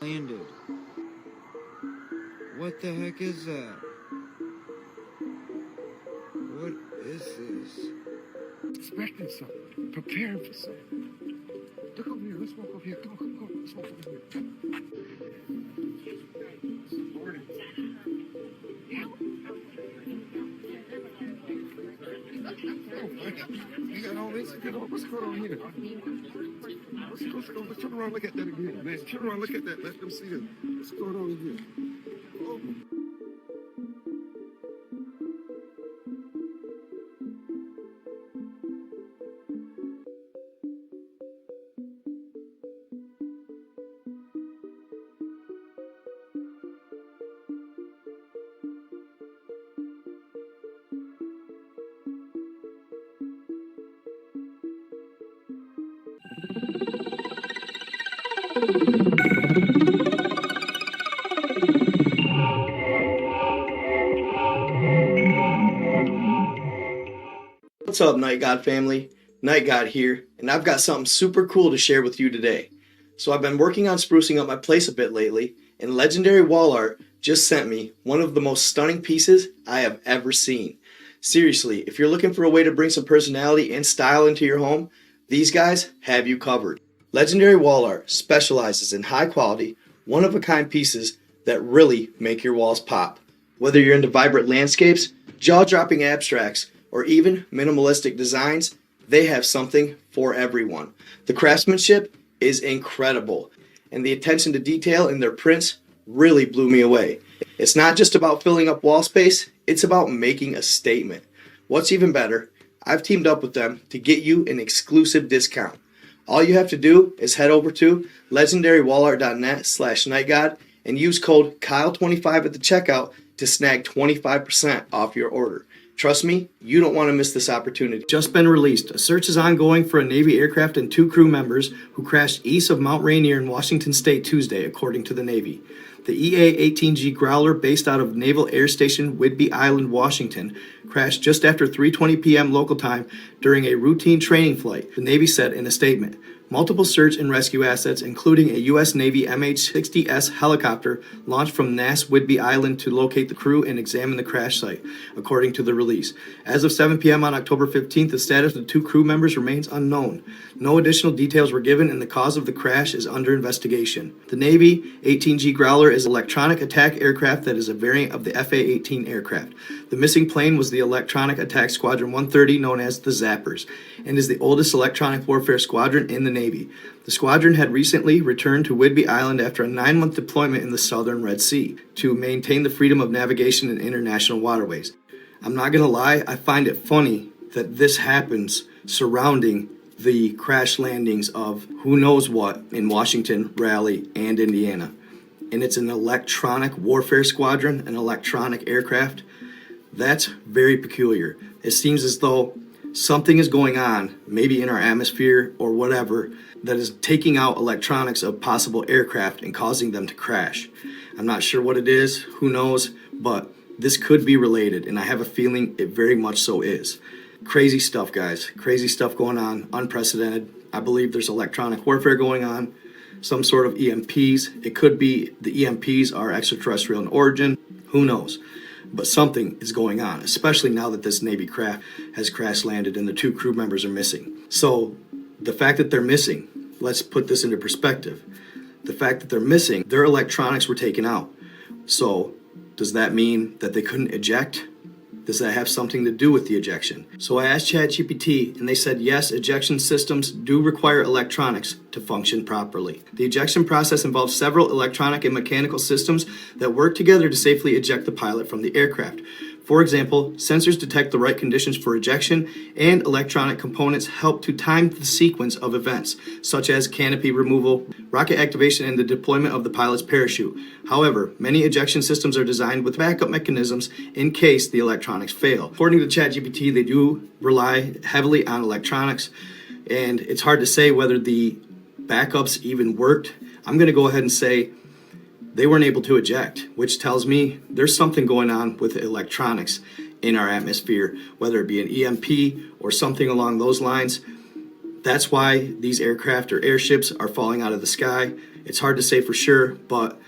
landed. What the heck is that? What is this? Expecting something. Preparing for something. Look over here. Let's walk over here. Come on, come on. Let's walk over here. Morning. You got all this? What's going on here? Let's go. Let's turn around and look at that again, man. Turn around and look at that. Let them see it. What's going on here? Oh. What's up, Night God family? Night God here, and I've got something super cool to share with you today. So I've been working on sprucing up my place a bit lately, and Legendary Wall Art just sent me one of the most stunning pieces I have ever seen. Seriously, if you're looking for a way to bring some personality and style into your home, these guys have you covered. Legendary Wall Art specializes in high quality, one-of-a-kind pieces that really make your walls pop. Whether you're into vibrant landscapes, jaw-dropping abstracts, or even minimalistic designs, they have something for everyone. The craftsmanship is incredible, and the attention to detail in their prints really blew me away. It's not just about filling up wall space, it's about making a statement. What's even better, I've teamed up with them to get you an exclusive discount. All you have to do is head over to legendarywallart.net/nightgod and use code Kyle25 at the checkout to snag 25% off your order. Trust me, you don't want to miss this opportunity. Just been released. A search is ongoing for a Navy aircraft and 2 crew members who crashed east of Mount Rainier in Washington State Tuesday, according to the Navy. The EA-18G Growler, based out of Naval Air Station Whidbey Island, Washington, crashed just after 3:20 p.m. local time during a routine training flight, the Navy said in a statement. Multiple search and rescue assets, including a U.S. Navy MH-60S helicopter, launched from NAS Whidbey Island to locate the crew and examine the crash site, according to the release. As of 7 p.m. on October 15th, the status of the 2 crew members remains unknown. No additional details were given, and the cause of the crash is under investigation. The Navy 18G Growler is an electronic attack aircraft that is a variant of the FA-18 aircraft. The missing plane was the Electronic Attack Squadron 130, known as the Zappers, and is the oldest electronic warfare squadron in the Navy. The squadron had recently returned to Whidbey Island after a 9-month deployment in the southern Red Sea to maintain the freedom of navigation in international waterways. I'm not going to lie, I find it funny that this happens surrounding the crash landings of who knows what in Washington, Raleigh, and Indiana. And it's an electronic warfare squadron, an electronic aircraft. That's very peculiar. It seems as though something is going on, maybe in our atmosphere or whatever, that is taking out electronics of possible aircraft and causing them to crash. I'm not sure what it is, who knows, but this could be related, and I have a feeling it very much so is. Crazy stuff, guys. Crazy stuff going on, unprecedented. I believe there's electronic warfare going on, some sort of EMPs. It could be the EMPs are extraterrestrial in origin, who knows? But something is going on, especially now that this Navy craft has crash landed and the 2 crew members are missing. So the fact that they're missing, let's put this into perspective. The fact that they're missing, their electronics were taken out. So does that mean that they couldn't eject? Does that have something to do with the ejection? So I asked ChatGPT, and they said yes, ejection systems do require electronics to function properly. The ejection process involves several electronic and mechanical systems that work together to safely eject the pilot from the aircraft. For example, sensors detect the right conditions for ejection, and electronic components help to time the sequence of events, such as canopy removal, rocket activation, and the deployment of the pilot's parachute. However, many ejection systems are designed with backup mechanisms in case the electronics fail. According to ChatGPT, they do rely heavily on electronics, and it's hard to say whether the backups even worked. I'm going to go ahead and say they weren't able to eject, which tells me there's something going on with electronics in our atmosphere, whether it be an EMP or something along those lines. That's why these aircraft or airships are falling out of the sky. It's hard to say for sure, but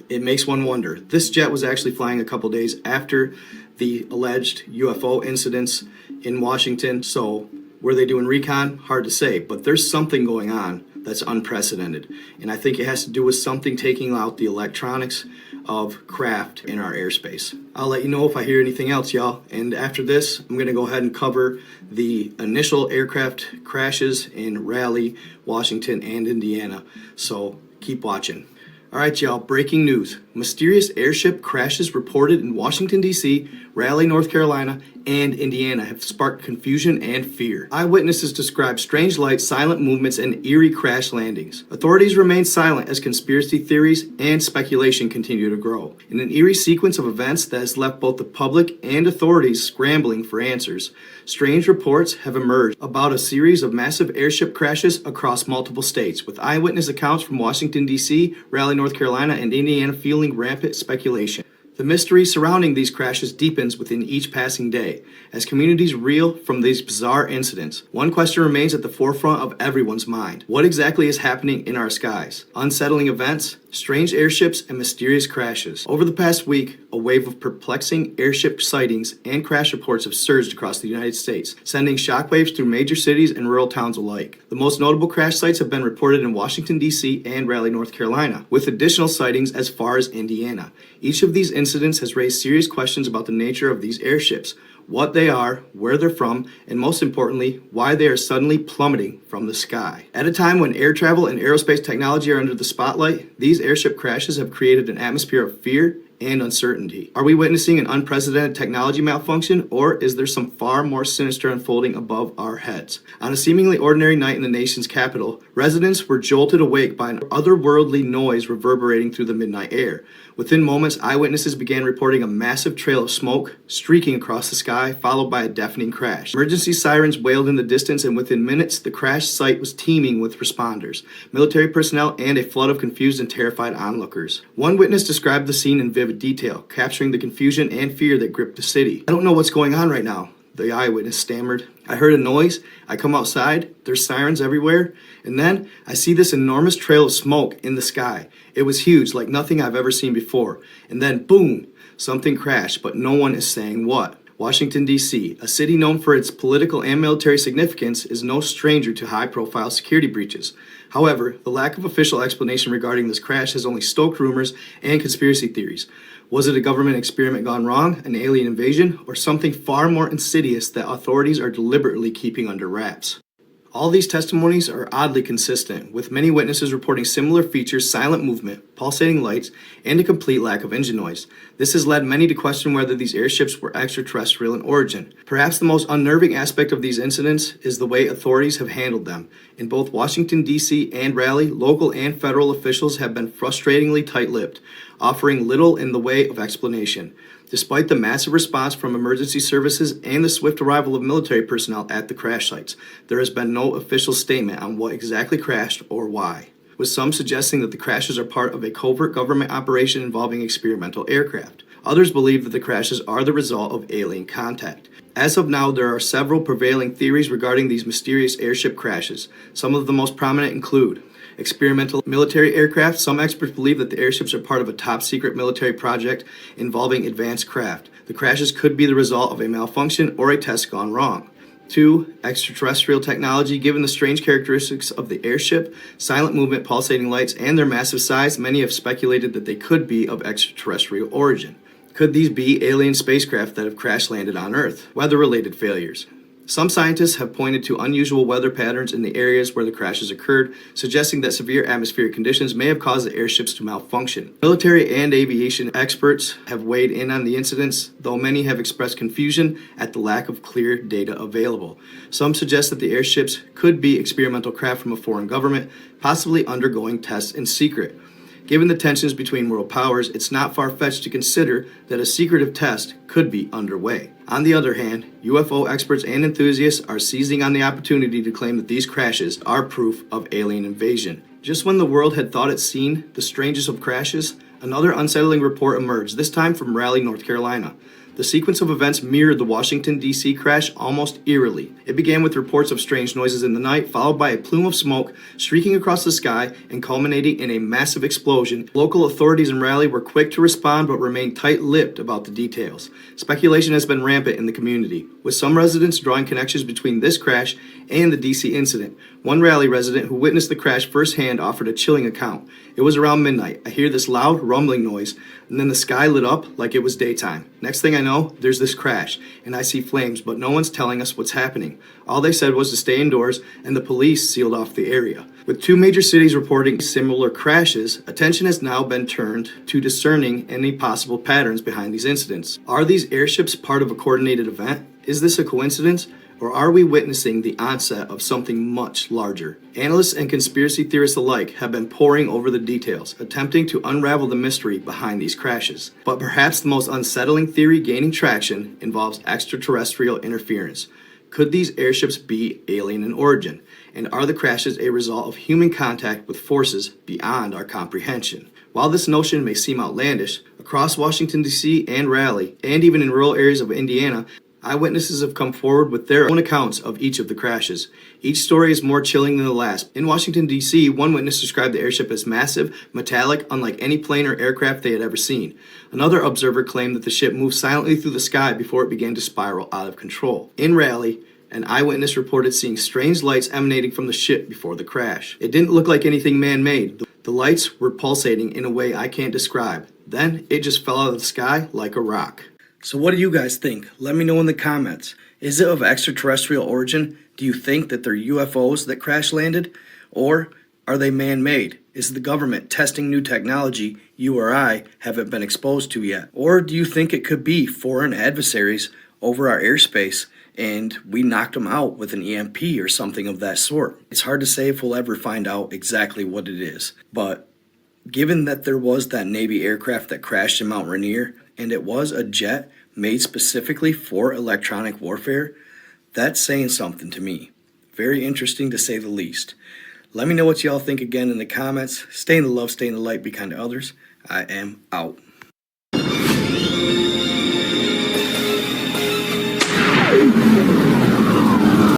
it makes one wonder. This jet was actually flying a couple days after the alleged UFO incidents in Washington. So were they doing recon? Hard to say, but there's something going on that's unprecedented. And I think it has to do with something taking out the electronics of craft in our airspace. I'll let you know if I hear anything else, y'all. And after this, I'm going to go ahead and cover the initial aircraft crashes in Raleigh, Washington, and Indiana. So keep watching. All right, y'all, breaking news. Mysterious airship crashes reported in Washington, D.C., Raleigh, North Carolina, and Indiana have sparked confusion and fear. Eyewitnesses describe strange lights, silent movements, and eerie crash landings. Authorities remain silent as conspiracy theories and speculation continue to grow. In an eerie sequence of events that has left both the public and authorities scrambling for answers, strange reports have emerged about a series of massive airship crashes across multiple states, with eyewitness accounts from Washington, D.C., Raleigh, North Carolina, and Indiana fueling rampant speculation. The mystery surrounding these crashes deepens within each passing day, as communities reel from these bizarre incidents. One question remains at the forefront of everyone's mind. What exactly is happening in our skies? Unsettling events, strange airships, and mysterious crashes. Over the past week, a wave of perplexing airship sightings and crash reports have surged across the United States, sending shockwaves through major cities and rural towns alike. The most notable crash sites have been reported in Washington, D.C. and Raleigh, North Carolina, with additional sightings as far as Indiana. Each of these incidents has raised serious questions about the nature of these airships, what they are, where they're from, and most importantly, why they are suddenly plummeting from the sky. At a time when air travel and aerospace technology are under the spotlight, these airship crashes have created an atmosphere of fear and uncertainty. Are we witnessing an unprecedented technology malfunction, or is there some far more sinister unfolding above our heads? On a seemingly ordinary night in the nation's capital, residents were jolted awake by an otherworldly noise reverberating through the midnight air. Within moments, eyewitnesses began reporting a massive trail of smoke streaking across the sky, followed by a deafening crash. Emergency sirens wailed in the distance, and within minutes, the crash site was teeming with responders, military personnel, and a flood of confused and terrified onlookers. One witness described the scene in vivid detail, capturing the confusion and fear that gripped the city. "I don't know what's going on right now," the eyewitness stammered. "I heard a noise, I come outside, there's sirens everywhere, and then I see this enormous trail of smoke in the sky. It was huge, like nothing I've ever seen before. And then, boom, something crashed, but no one is saying what." Washington, D.C., a city known for its political and military significance, is no stranger to high-profile security breaches. However, the lack of official explanation regarding this crash has only stoked rumors and conspiracy theories. Was it a government experiment gone wrong, an alien invasion, or something far more insidious that authorities are deliberately keeping under wraps? All these testimonies are oddly consistent, with many witnesses reporting similar features: silent movement, pulsating lights, and a complete lack of engine noise. This has led many to question whether these airships were extraterrestrial in origin. Perhaps the most unnerving aspect of these incidents is the way authorities have handled them. In both Washington, D.C. and Raleigh, local and federal officials have been frustratingly tight-lipped, offering little in the way of explanation. Despite the massive response from emergency services and the swift arrival of military personnel at the crash sites, there has been no official statement on what exactly crashed or why, with some suggesting that the crashes are part of a covert government operation involving experimental aircraft. Others believe that the crashes are the result of alien contact. As of now, there are several prevailing theories regarding these mysterious airship crashes. Some of the most prominent include experimental military aircraft. Some experts believe that the airships are part of a top-secret military project involving advanced craft. The crashes could be the result of a malfunction or a test gone wrong. 2. Extraterrestrial technology. Given the strange characteristics of the airship, silent movement, pulsating lights, and their massive size, many have speculated that they could be of extraterrestrial origin. Could these be alien spacecraft that have crash-landed on Earth? Weather-related failures. Some scientists have pointed to unusual weather patterns in the areas where the crashes occurred, suggesting that severe atmospheric conditions may have caused the airships to malfunction. Military and aviation experts have weighed in on the incidents, though many have expressed confusion at the lack of clear data available. Some suggest that the airships could be experimental craft from a foreign government, possibly undergoing tests in secret. Given the tensions between world powers, it's not far-fetched to consider that a secretive test could be underway. On the other hand, UFO experts and enthusiasts are seizing on the opportunity to claim that these crashes are proof of alien invasion. Just when the world had thought it seen the strangest of crashes, another unsettling report emerged, this time from Raleigh, North Carolina. The sequence of events mirrored the Washington, D.C. crash almost eerily. It began with reports of strange noises in the night, followed by a plume of smoke streaking across the sky and culminating in a massive explosion. Local authorities in Raleigh were quick to respond but remained tight-lipped about the details. Speculation has been rampant in the community, with some residents drawing connections between this crash and the D.C. incident. One Raleigh resident who witnessed the crash firsthand offered a chilling account. It was around midnight. I hear this loud rumbling noise, and then the sky lit up like it was daytime. Next thing I know, there's this crash, and I see flames, but no one's telling us what's happening. All they said was to stay indoors, and the police sealed off the area. With two major cities reporting similar crashes, attention has now been turned to discerning any possible patterns behind these incidents. Are these airships part of a coordinated event? Is this a coincidence? Or are we witnessing the onset of something much larger? Analysts and conspiracy theorists alike have been poring over the details, attempting to unravel the mystery behind these crashes. But perhaps the most unsettling theory gaining traction involves extraterrestrial interference. Could these airships be alien in origin? And are the crashes a result of human contact with forces beyond our comprehension? While this notion may seem outlandish, across Washington, D.C. and Raleigh, and even in rural areas of Indiana, eyewitnesses have come forward with their own accounts of each of the crashes. Each story is more chilling than the last. In Washington, D.C., one witness described the airship as massive, metallic, unlike any plane or aircraft they had ever seen. Another observer claimed that the ship moved silently through the sky before it began to spiral out of control. In Raleigh, an eyewitness reported seeing strange lights emanating from the ship before the crash. It didn't look like anything man-made. The lights were pulsating in a way I can't describe. Then it just fell out of the sky like a rock. So what do you guys think? Let me know in the comments. Is it of extraterrestrial origin? Do you think that they're UFOs that crash landed? Or are they man-made? Is the government testing new technology you or I haven't been exposed to yet? Or do you think it could be foreign adversaries over our airspace and we knocked them out with an EMP or something of that sort? It's hard to say if we'll ever find out exactly what it is. But given that there was that Navy aircraft that crashed in Mount Rainier, and it was a jet made specifically for electronic warfare, that's saying something to me. Very interesting to say the least. Let me know what y'all think again in the comments. Stay in the love, stay in the light, be kind to others. I am out.